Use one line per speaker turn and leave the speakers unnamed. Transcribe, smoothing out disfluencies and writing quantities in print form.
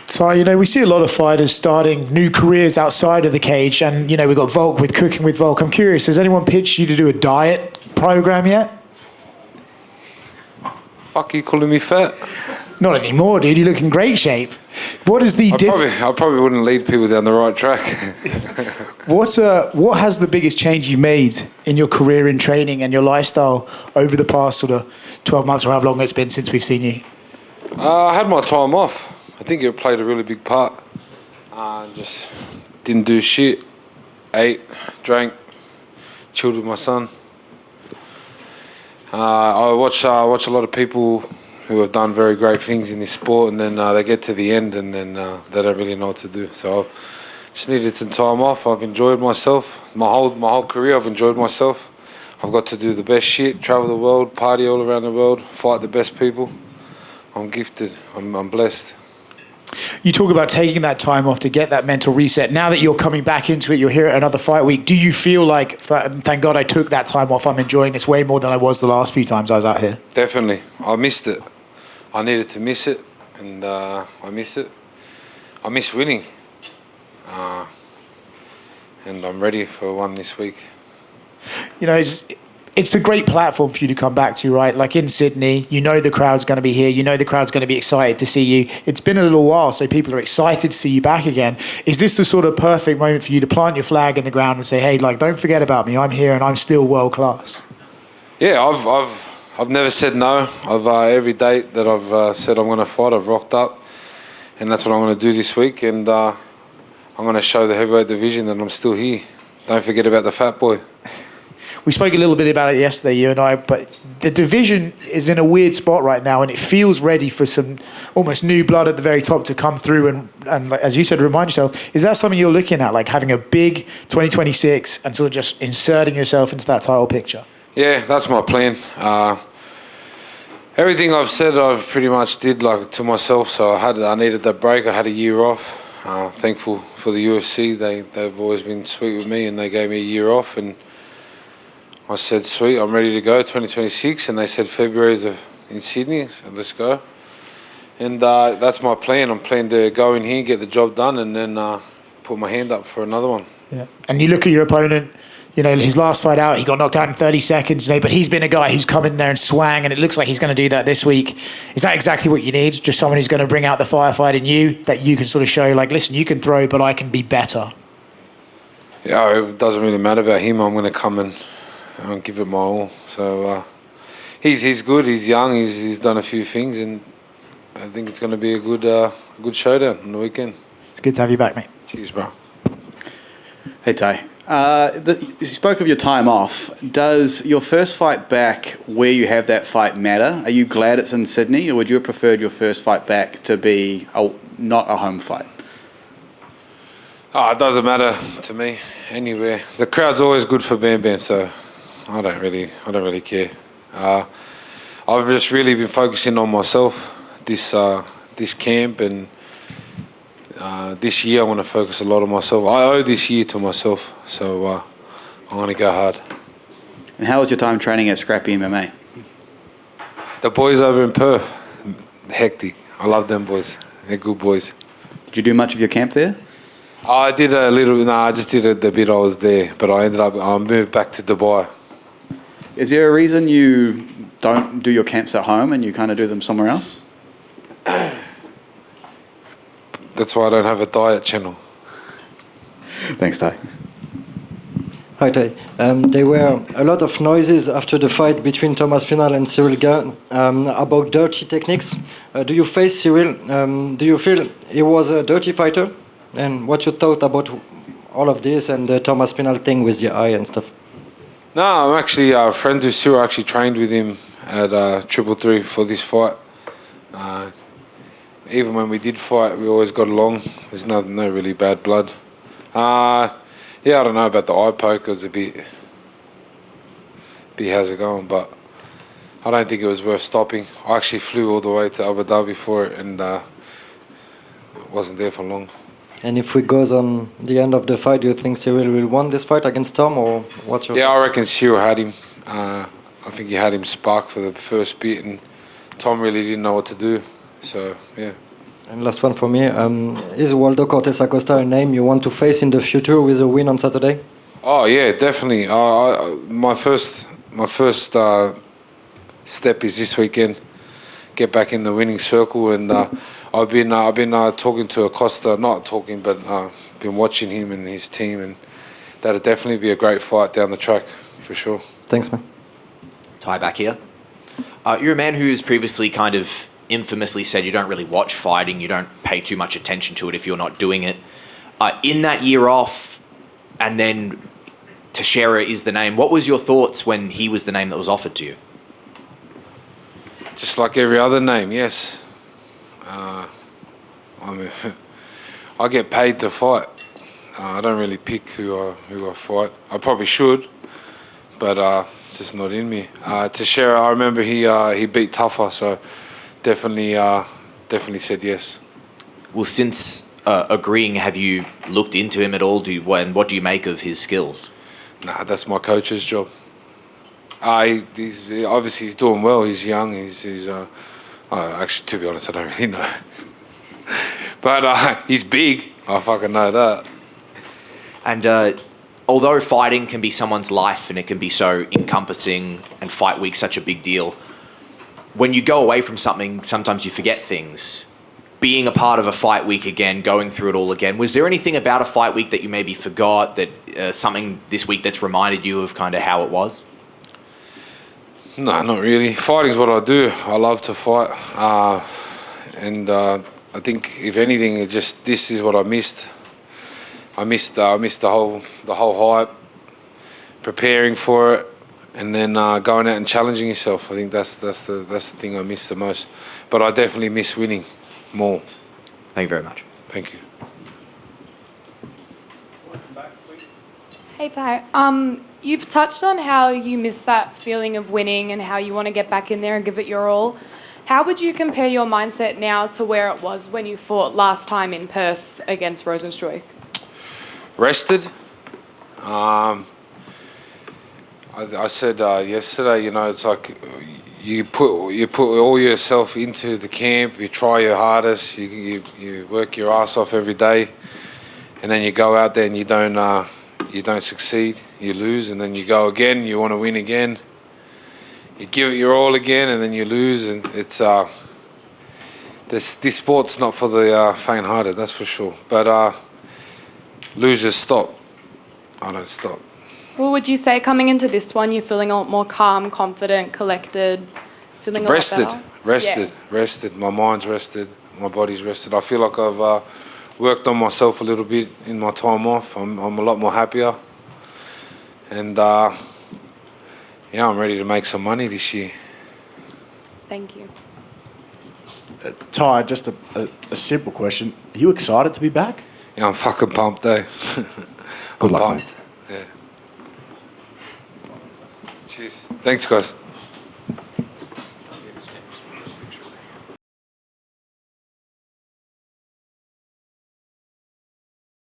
So, we see a lot of fighters starting new careers outside of the cage, and, we've got Volk with Cooking with Volk. I'm curious, has anyone pitched you to do a diet program yet?
Fuck, you calling me fat?
Not anymore, dude. You look in great shape. What is the
I probably wouldn't lead people down the right track.
What has the biggest change you've made in your career in training and your lifestyle over the past sort of 12 months or however long it's been since we've seen you?
I had my time off. I think it played a really big part. Just didn't do shit. Ate, drank, chilled with my son. I watch a lot of people who have done very great things in this sport, and then they get to the end and then they don't really know what to do. So I just needed some time off. I've enjoyed myself. My whole career I've enjoyed myself. I've got to do the best shit, travel the world, party all around the world, fight the best people. I'm gifted. I'm blessed.
You talk about taking that time off to get that mental reset. Now that you're coming back into it, you're here at another fight week. Do you feel like, thank God I took that time off, I'm enjoying this way more than I was the last few times I was out here?
Definitely. I missed it. I needed to miss it, and I miss it. I miss winning. And I'm ready for one this week.
It's a great platform for you to come back to, right? Like in Sydney, the crowd's going to be here. The crowd's going to be excited to see you. It's been a little while, so people are excited to see you back again. Is this the sort of perfect moment for you to plant your flag in the ground and say, hey, don't forget about me. I'm here and I'm still world class? Yeah,
I've never said no. Every date that I've said I'm going to fight, I've rocked up. And that's what I'm going to do this week. And I'm going to show the heavyweight division that I'm still here. Don't forget about the fat boy.
We spoke a little bit about it yesterday, you and I, but the division is in a weird spot right now, and it feels ready for some almost new blood at the very top to come through. And as you said, remind yourself, is that something you're looking at, like having a big 2026 and sort of just inserting yourself into that title picture?
Yeah, that's my plan. Everything I've said, I've pretty much did to myself. So I needed that break. I had a year off. Thankful for the UFC. They've always been sweet with me, and they gave me a year off. And I said, sweet, I'm ready to go, 2026. And they said February is in Sydney, so let's go. And that's my plan. I'm planning to go in here, get the job done, and then put my hand up for another one.
Yeah. And you look at your opponent, his last fight out, he got knocked out in 30 seconds, but he's been a guy who's come in there and swang, and it looks like he's going to do that this week. Is that exactly what you need? Just someone who's going to bring out the firefight in you, that you can sort of show, listen, you can throw, but I can be better?
Yeah, it doesn't really matter about him. I'm going to come and give it my all. So he's good. He's young. He's done a few things, and I think it's going to be a good showdown on the weekend.
It's good to have you back, mate.
Cheers, bro.
Hey, Tai. You spoke of your time off. Does your first fight back, where you have that fight, matter? Are you glad it's in Sydney, or would you have preferred your first fight back to be not a home fight?
It doesn't matter to me anywhere. The crowd's always good for Bam Bam, so I don't really care. I've just really been focusing on myself this camp, and this year I want to focus a lot on myself. I owe this year to myself, so I'm going to go hard.
And how was your time training at Scrappy MMA?
The boys over in Perth, hectic. I love them boys. They're good boys.
Did you do much of your camp there?
I did a little. No, I just did the bit I was there, but I moved back to Dubai.
Is there a reason you don't do your camps at home and you kind of do them somewhere else?
That's why I don't have a diet channel.
Thanks, Tai.
Hi, Tai. There were a lot of noises after the fight between Thomas Pinal and Cyril Gane about dirty techniques. Do you face Cyril? Do you feel he was a dirty fighter? And what you thought about all of this and the Thomas Pinal thing with the eye and stuff?
No, I'm actually friends with Cyril. I actually trained with him at 333 for this fight. Even when we did fight, we always got along. There's no really bad blood. Yeah, I don't know about the eye poke. It was a bit how's it going, but I don't think it was worth stopping. I actually flew all the way to Abu Dhabi for it, and wasn't there for long.
And if we goes on the end of the fight, do you think Cyril will win this fight against Tom, or what's your?
Yeah, I reckon Cyril had him. I think he had him spark for the first bit, and Tom really didn't know what to do. So yeah.
And last one for me. Is Waldo Cortes Acosta a name you want to face in the future with a win on Saturday?
Oh yeah, definitely. My first step is this weekend. Get back in the winning circle, and I've been talking to Acosta, not talking, but been watching him and his team, and that'll definitely be a great fight down the track for sure.
Thanks, man.
Tai back here. You're a man who's previously kind of infamously said you don't really watch fighting, you don't pay too much attention to it if you're not doing it. In that year off, and then Texeira is the name, what was your thoughts when he was the name that was offered to you?
Just like every other name, yes. I mean, I get paid to fight. I don't really pick who I fight. I probably should, but it's just not in me. Texeira, I remember he beat tougher, so definitely said yes.
Well, since agreeing, have you looked into him at all? And what do you make of his skills?
Nah, that's my coach's job. He's doing well. He's young. Actually, to be honest, I don't really know. But he's big. I fucking know that.
And although fighting can be someone's life and it can be so encompassing and fight week such a big deal, when you go away from something, sometimes you forget things. Being a part of a fight week again, going through it all again, was there anything about a fight week that you maybe forgot, that something this week that's reminded you of kind of how it was?
No, not really. Fighting's what I do. I love to fight. And I think, if anything, this is what I missed. I missed the whole hype, preparing for it, and then going out and challenging yourself. I think that's the thing I miss the most. But I definitely miss winning more.
Thank you very much.
Thank you.
Hey Tai, you've touched on how you miss that feeling of winning and how you want to get back in there and give it your all. How would you compare your mindset now to where it was when you fought last time in Perth against Rosenstruik?
Rested. I said yesterday, it's like you put all yourself into the camp. You try your hardest. You work your ass off every day, and then you go out there and you don't succeed. You lose, and then you go again. You want to win again. You give it your all again, and then you lose. And it's this sport's not for the faint-hearted, that's for sure. But losers stop. I don't stop.
Well, would you say coming into this one, you're feeling a lot more calm, confident, collected, feeling a lot better?
Rested. My mind's rested. My body's rested. I feel like I've worked on myself a little bit in my time off. I'm a lot more happier. And I'm ready to make some money this year.
Thank you.
Tai, just a simple question. Are you excited to be back?
Yeah, I'm fucking pumped, eh?
Good luck,
pumped.
mate.
Yeah. Cheers. Thanks, guys.